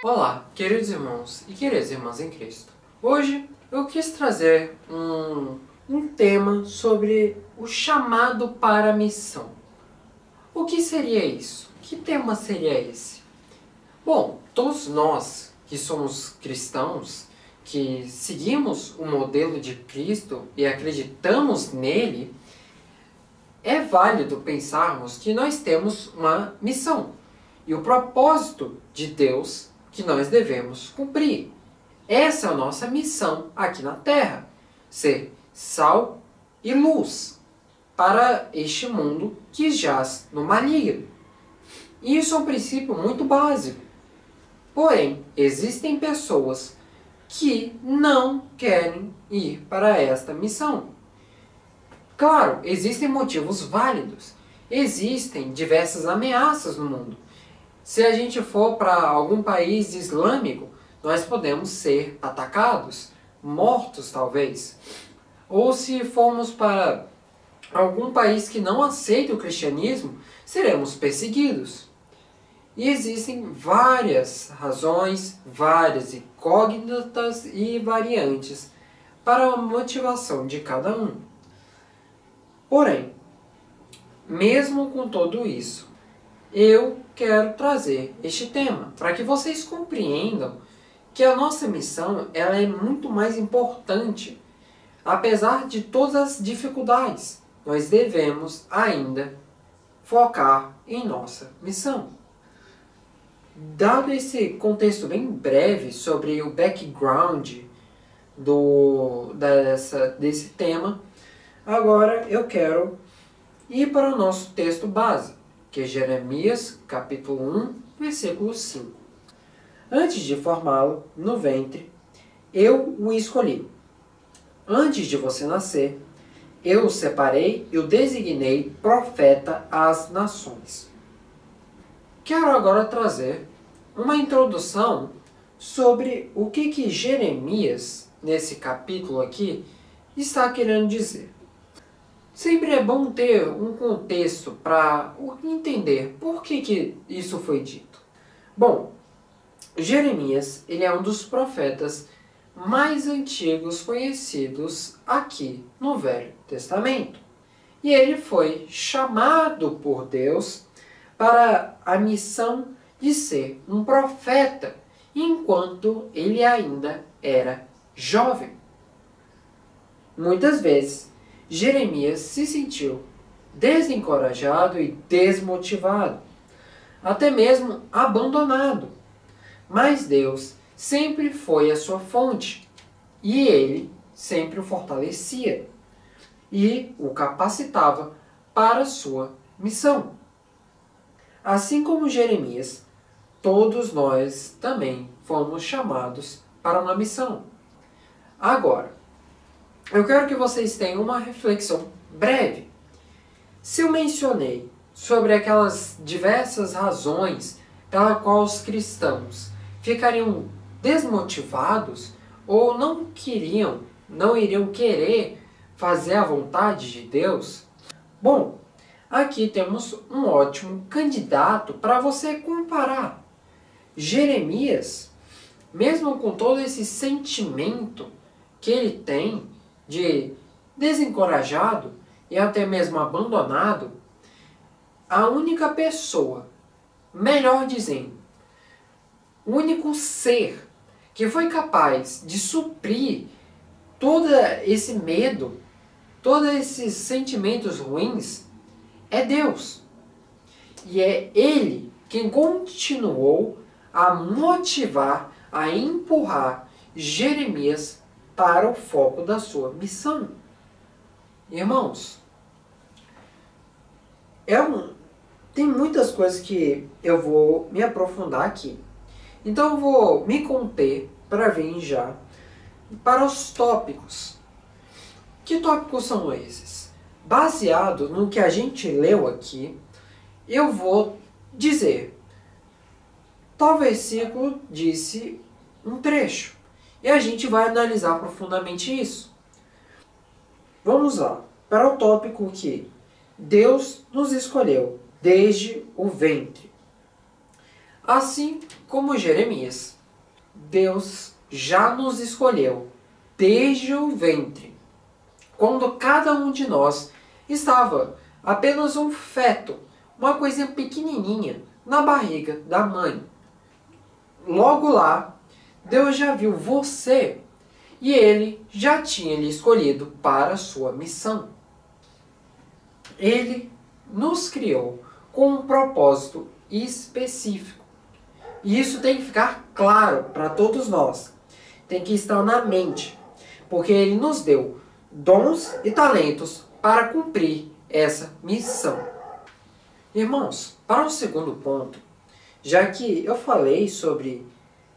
Olá, queridos irmãos e queridas irmãs em Cristo. Hoje eu quis trazer um tema sobre o chamado para a missão. O que seria isso? Que tema seria esse? Bom, todos nós que somos cristãos, que seguimos o modelo de Cristo e acreditamos nele, é válido pensarmos que nós temos uma missão e o propósito de Deus que nós devemos cumprir. Essa é a nossa missão aqui na Terra, ser sal e luz para este mundo que jaz no maligno. E isso é um princípio muito básico. Porém, existem pessoas que não querem ir para esta missão. Claro, existem motivos válidos. Existem diversas ameaças no mundo. Se a gente for para algum país islâmico, nós podemos ser atacados, mortos talvez. Ou se formos para algum país que não aceita o cristianismo, seremos perseguidos. E existem várias razões, várias incógnitas e variantes para a motivação de cada um. Porém, mesmo com tudo isso, eu quero trazer este tema para que vocês compreendam que a nossa missão ela é muito mais importante. Apesar de todas as dificuldades, nós devemos ainda focar em nossa missão. Dado esse contexto bem breve sobre o background desse tema, agora eu quero ir para o nosso texto base, que é Jeremias, capítulo 1, versículo 5. Antes de formá-lo no ventre, eu o escolhi. Antes de você nascer, eu o separei e o designei profeta às nações. Quero agora trazer uma introdução sobre o que Jeremias, nesse capítulo aqui, está querendo dizer. Sempre é bom ter um contexto para entender por que isso foi dito. Bom, Jeremias ele é um dos profetas mais antigos conhecidos aqui no Velho Testamento. E ele foi chamado por Deus para a missão de ser um profeta enquanto ele ainda era jovem. Muitas vezes, Jeremias se sentiu desencorajado e desmotivado, até mesmo abandonado. Mas Deus sempre foi a sua fonte e ele sempre o fortalecia e o capacitava para a sua missão. Assim como Jeremias, todos nós também fomos chamados para uma missão. Agora, eu quero que vocês tenham uma reflexão breve. Se eu mencionei sobre aquelas diversas razões pela qual os cristãos ficariam desmotivados ou não iriam querer fazer a vontade de Deus, bom, aqui temos um ótimo candidato para você comparar. Jeremias, mesmo com todo esse sentimento que ele tem de desencorajado e até mesmo abandonado, a única pessoa, melhor dizendo, o único ser que foi capaz de suprir todo esse medo, todos esses sentimentos ruins, é Deus. E é Ele quem continuou a motivar, a empurrar Jeremias para o foco da sua missão. Irmãos, tem muitas coisas que eu vou me aprofundar aqui. Então eu vou me conter para vir já para os tópicos. Que tópicos são esses? Baseado no que a gente leu aqui, eu vou dizer. Tal versículo disse um trecho. E a gente vai analisar profundamente isso. Vamos lá, para o tópico que Deus nos escolheu desde o ventre. Assim como Jeremias, Deus já nos escolheu desde o ventre, quando cada um de nós estava apenas um feto, uma coisinha pequenininha na barriga da mãe. Logo lá, Deus já viu você e Ele já tinha lhe escolhido para a sua missão. Ele nos criou com um propósito específico. E isso tem que ficar claro para todos nós. Tem que estar na mente. Porque Ele nos deu dons e talentos para cumprir essa missão. Irmãos, para o segundo ponto, já que eu falei sobre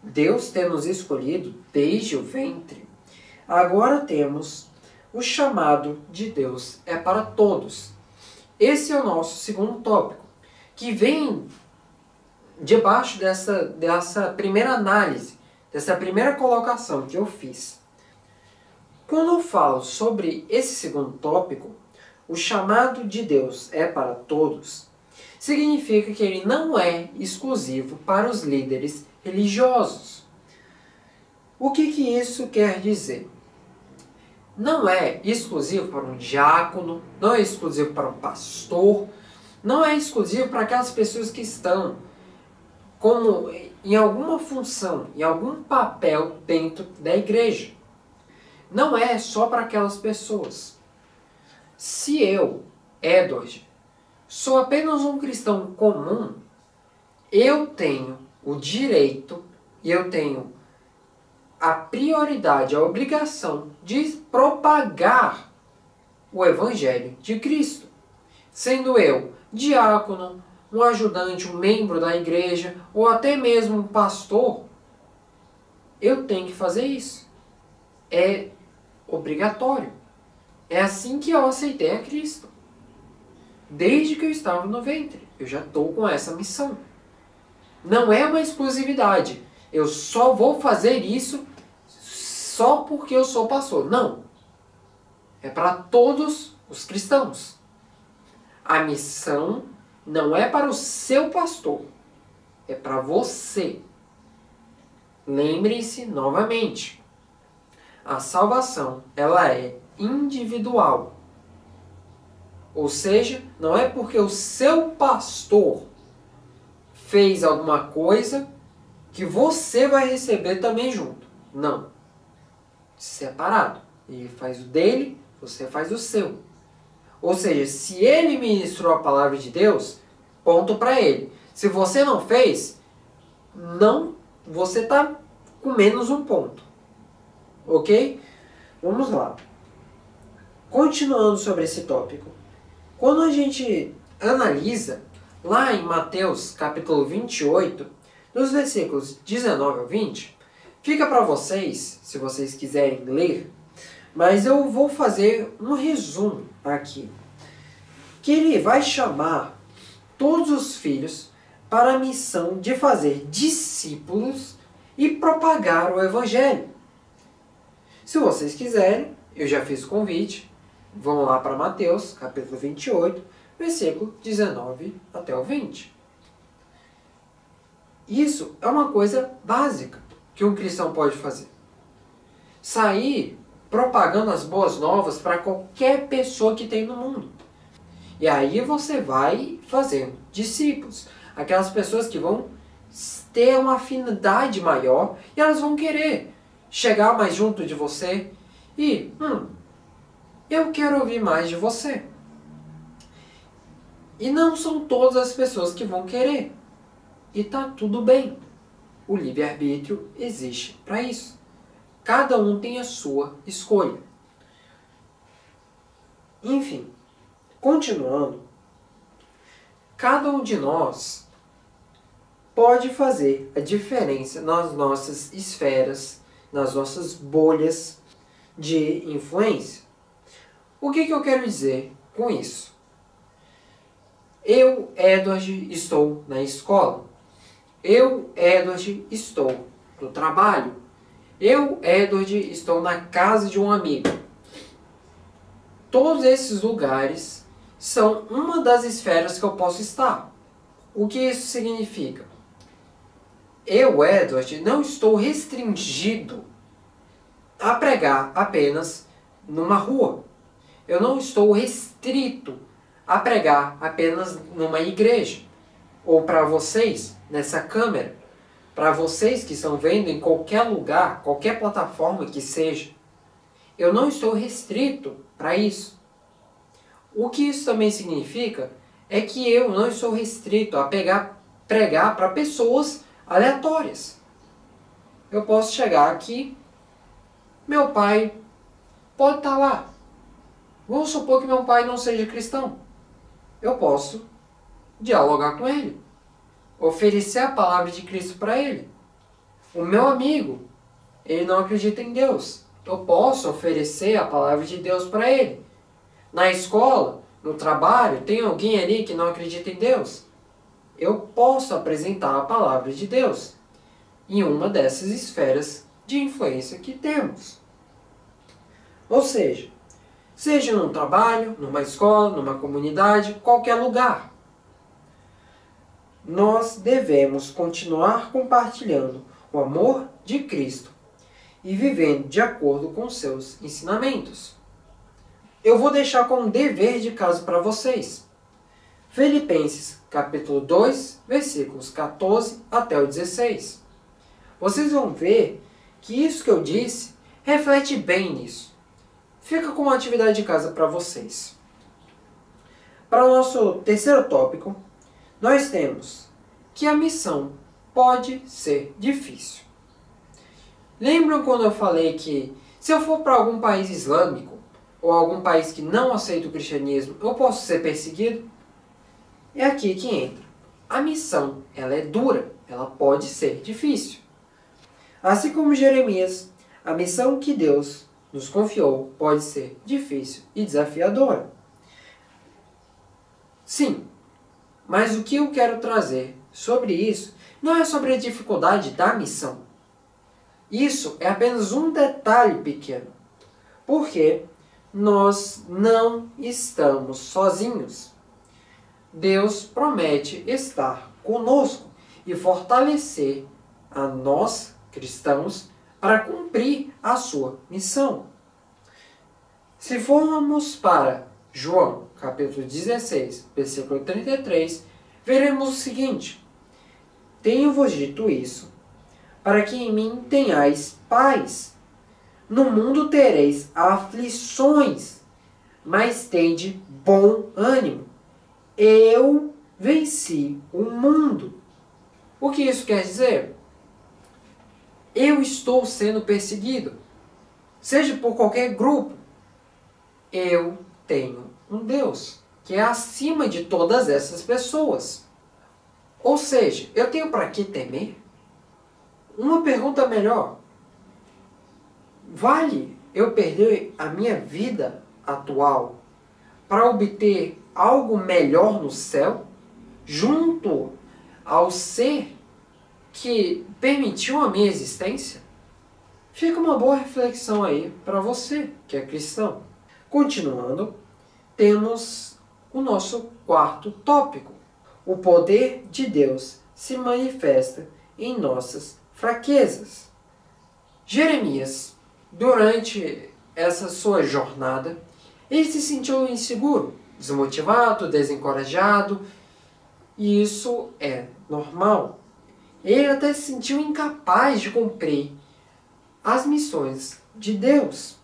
Deus ter nos escolhido desde o ventre, agora temos o chamado de Deus é para todos. Esse é o nosso segundo tópico, que vem debaixo dessa primeira análise, dessa primeira colocação que eu fiz. Quando eu falo sobre esse segundo tópico, o chamado de Deus é para todos, significa que ele não é exclusivo para os líderes religiosos. O que isso quer dizer? Não é exclusivo para um diácono, não é exclusivo para um pastor, não é exclusivo para aquelas pessoas que estão como em alguma função, em algum papel dentro da igreja. Não é só para aquelas pessoas. Se eu, Edward, sou apenas um cristão comum, eu tenho o direito e eu tenho a prioridade, a obrigação de propagar o Evangelho de Cristo. Sendo eu diácono, um ajudante, um membro da igreja, ou até mesmo um pastor, eu tenho que fazer isso. É obrigatório. É assim que eu aceitei a Cristo. Desde que eu estava no ventre, eu já estou com essa missão. Não é uma exclusividade. Eu só vou fazer isso só porque eu sou pastor. Não. É para todos os cristãos. A missão não é para o seu pastor. É para você. Lembre-se novamente. A salvação, ela é individual. Ou seja, não é porque o seu pastor fez alguma coisa que você vai receber também junto. Não. Separado. Ele faz o dele, você faz o seu. Ou seja, se ele ministrou a palavra de Deus, ponto para ele. Se você não fez, não, você está com menos um ponto. Ok? Vamos lá. Continuando sobre esse tópico. Quando a gente analisa lá em Mateus capítulo 28, nos versículos 19 ao 20, fica para vocês, se vocês quiserem ler, mas eu vou fazer um resumo aqui. Que ele vai chamar todos os filhos para a missão de fazer discípulos e propagar o Evangelho. Se vocês quiserem, eu já fiz o convite, vão lá para Mateus, capítulo 28, versículo 19 até o 20. Isso é uma coisa básica que um cristão pode fazer. Sair propagando as boas novas para qualquer pessoa que tem no mundo. E aí você vai fazendo discípulos. Aquelas pessoas que vão ter uma afinidade maior e elas vão querer chegar mais junto de você e, eu quero ouvir mais de você. E não são todas as pessoas que vão querer. E tá tudo bem. O livre-arbítrio existe para isso. Cada um tem a sua escolha. Enfim, continuando, cada um de nós pode fazer a diferença nas nossas esferas, nas nossas bolhas de influência. O que eu quero dizer com isso? Eu, Edward, estou na escola. Eu, Edward, estou no trabalho. Eu, Edward, estou na casa de um amigo. Todos esses lugares são uma das esferas que eu posso estar. O que isso significa? eu, Edward, não estou restringido a pregar apenas numa rua. Eu não estou restrito a pregar apenas numa igreja. Ou para vocês, nessa câmera. Para vocês que estão vendo em qualquer lugar, qualquer plataforma que seja. Eu não estou restrito para isso. O que isso também significa é que eu não estou restrito a pregar para pessoas aleatórias. Eu posso chegar aqui, meu pai pode estar lá. Vamos supor que meu pai não seja cristão. Eu posso dialogar com ele, oferecer a palavra de Cristo para ele. O meu amigo, ele não acredita em Deus. Eu posso oferecer a palavra de Deus para ele. Na escola, no trabalho, tem alguém ali que não acredita em Deus. Eu posso apresentar a palavra de Deus em uma dessas esferas de influência que temos. Ou seja num trabalho, numa escola, numa comunidade, qualquer lugar. Nós devemos continuar compartilhando o amor de Cristo e vivendo de acordo com seus ensinamentos. Eu vou deixar como dever de casa para vocês. Filipenses capítulo 2, versículos 14 até o 16. Vocês vão ver que isso que eu disse reflete bem nisso. Fica como atividade de casa para vocês. Para o nosso terceiro tópico, nós temos que a missão pode ser difícil. Lembram quando eu falei que se eu for para algum país islâmico ou algum país que não aceita o cristianismo, eu posso ser perseguido? É aqui que entra. A missão, ela é dura, ela pode ser difícil. Assim como Jeremias, a missão que Deus nos confiou pode ser difícil e desafiadora. Sim, mas o que eu quero trazer sobre isso não é sobre a dificuldade da missão. Isso é apenas um detalhe pequeno, porque nós não estamos sozinhos. Deus promete estar conosco e fortalecer a nós, cristãos, para cumprir a sua missão. Se formos para João, capítulo 16, versículo 33, veremos o seguinte: tenho-vos dito isso, para que em mim tenhais paz. No mundo tereis aflições, mas tende bom ânimo. Eu venci o mundo. O que isso quer dizer? Eu estou sendo perseguido, seja por qualquer grupo. Eu tenho um Deus que é acima de todas essas pessoas. Ou seja, eu tenho para que temer? Uma pergunta melhor: vale eu perder a minha vida atual para obter algo melhor no céu, junto ao ser que permitiu a minha existência? Fica uma boa reflexão aí para você que é cristão. Continuando, temos o nosso quarto tópico. O poder de Deus se manifesta em nossas fraquezas. Jeremias, durante essa sua jornada, ele se sentiu inseguro, desmotivado, desencorajado, e isso é normal. Ele até se sentiu incapaz de cumprir as missões de Deus.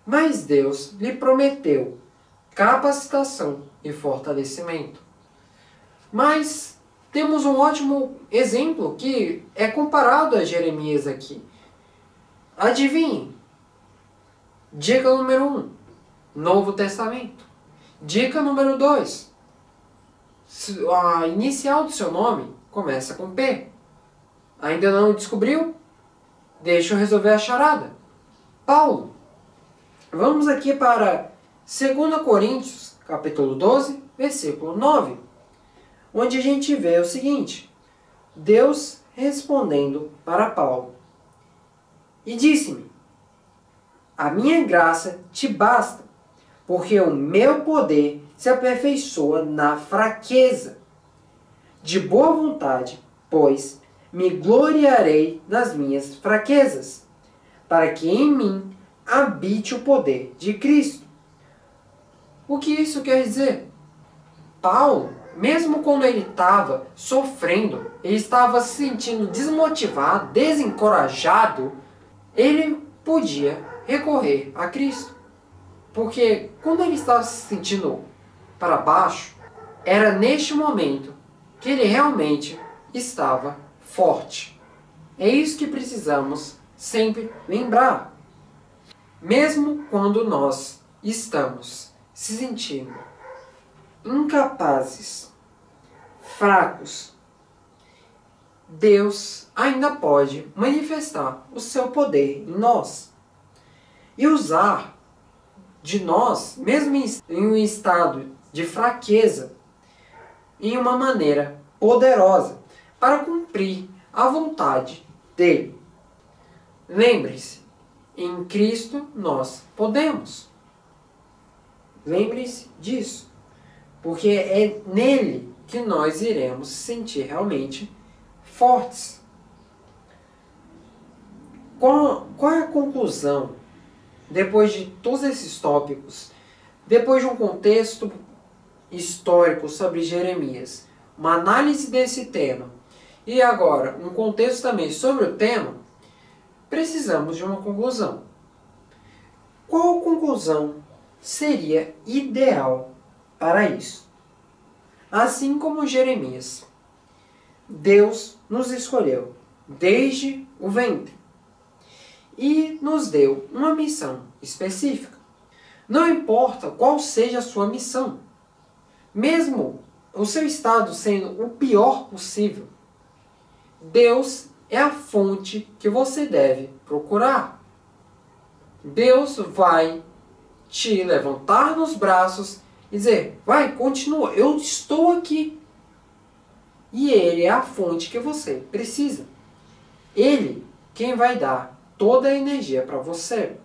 Mas Deus lhe prometeu capacitação e fortalecimento. Mas temos um ótimo exemplo que é comparado a Jeremias aqui. Adivinhe. Dica número 1, Novo Testamento. Dica número 2, a inicial do seu nome começa com P. Ainda não descobriu? Deixa eu resolver a charada. Paulo. Vamos aqui para 2 Coríntios, capítulo 12, versículo 9, onde a gente vê o seguinte: Deus respondendo para Paulo: e disse-me, a minha graça te basta, porque o meu poder se aperfeiçoa na fraqueza. De boa vontade, pois me gloriarei nas minhas fraquezas, para que em mim habite o poder de Cristo. O que isso quer dizer? Paulo, mesmo quando ele estava sofrendo, ele estava se sentindo desmotivado, desencorajado, ele podia recorrer a Cristo. Porque quando ele estava se sentindo para baixo, era neste momento que ele realmente estava forte. É isso que precisamos sempre lembrar. Mesmo quando nós estamos se sentindo incapazes, fracos, Deus ainda pode manifestar o seu poder em nós e usar de nós, mesmo em um estado de fraqueza, em uma maneira poderosa para cumprir a vontade dele. Lembre-se, em Cristo nós podemos. Lembre-se disso, porque é nele que nós iremos se sentir realmente fortes. Qual é a conclusão, depois de todos esses tópicos, depois de um contexto histórico sobre Jeremias, uma análise desse tema, e agora um contexto também sobre o tema, precisamos de uma conclusão. Qual conclusão seria ideal para isso? Assim como Jeremias, Deus nos escolheu desde o ventre e nos deu uma missão específica. Não importa qual seja a sua missão, mesmo o seu estado sendo o pior possível, Deus é a fonte que você deve procurar. Deus vai te levantar nos braços e dizer, vai, continua, eu estou aqui. E Ele é a fonte que você precisa. Ele quem vai dar toda a energia para você.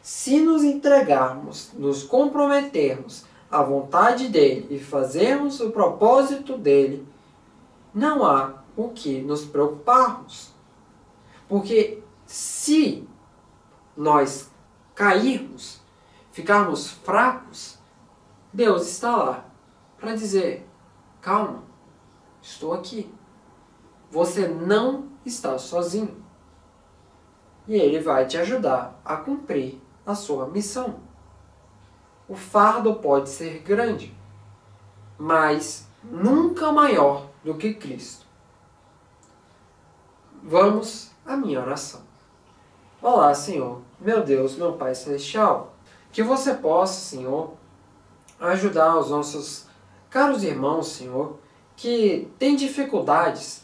Se nos entregarmos, nos comprometermos à vontade dEle e fazermos o propósito dEle, não há o que nos preocuparmos. Porque se nós cairmos, ficarmos fracos, Deus está lá para dizer, calma, estou aqui. Você não está sozinho. E Ele vai te ajudar a cumprir a sua missão. O fardo pode ser grande, mas nunca maior do que Cristo. Vamos à minha oração. Olá, Senhor, meu Deus, meu Pai Celestial, que você possa, Senhor, ajudar os nossos caros irmãos, Senhor, que têm dificuldades,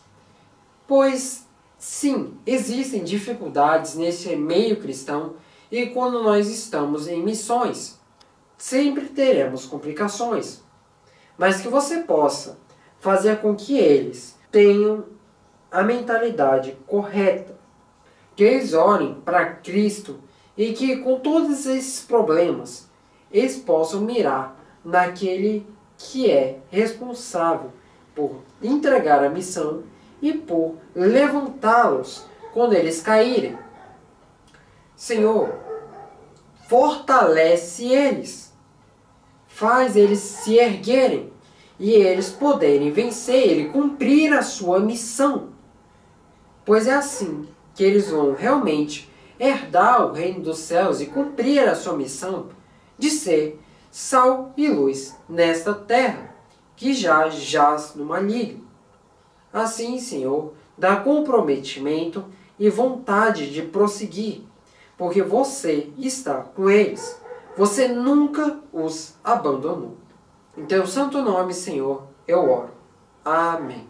pois, sim, existem dificuldades nesse meio cristão e quando nós estamos em missões, sempre teremos complicações, mas que você possa fazer com que eles tenham a mentalidade correta, que eles olhem para Cristo e que com todos esses problemas eles possam mirar naquele que é responsável por entregar a missão e por levantá-los quando eles caírem. Senhor, fortalece eles, faz eles se erguerem e eles poderem vencer e cumprir a sua missão, pois é assim que eles vão realmente herdar o reino dos céus e cumprir a sua missão de ser sal e luz nesta terra, que já jaz no maligno. Assim, Senhor, dá comprometimento e vontade de prosseguir, porque você está com eles. Você nunca os abandonou. Em teu santo nome, Senhor, eu oro. Amém.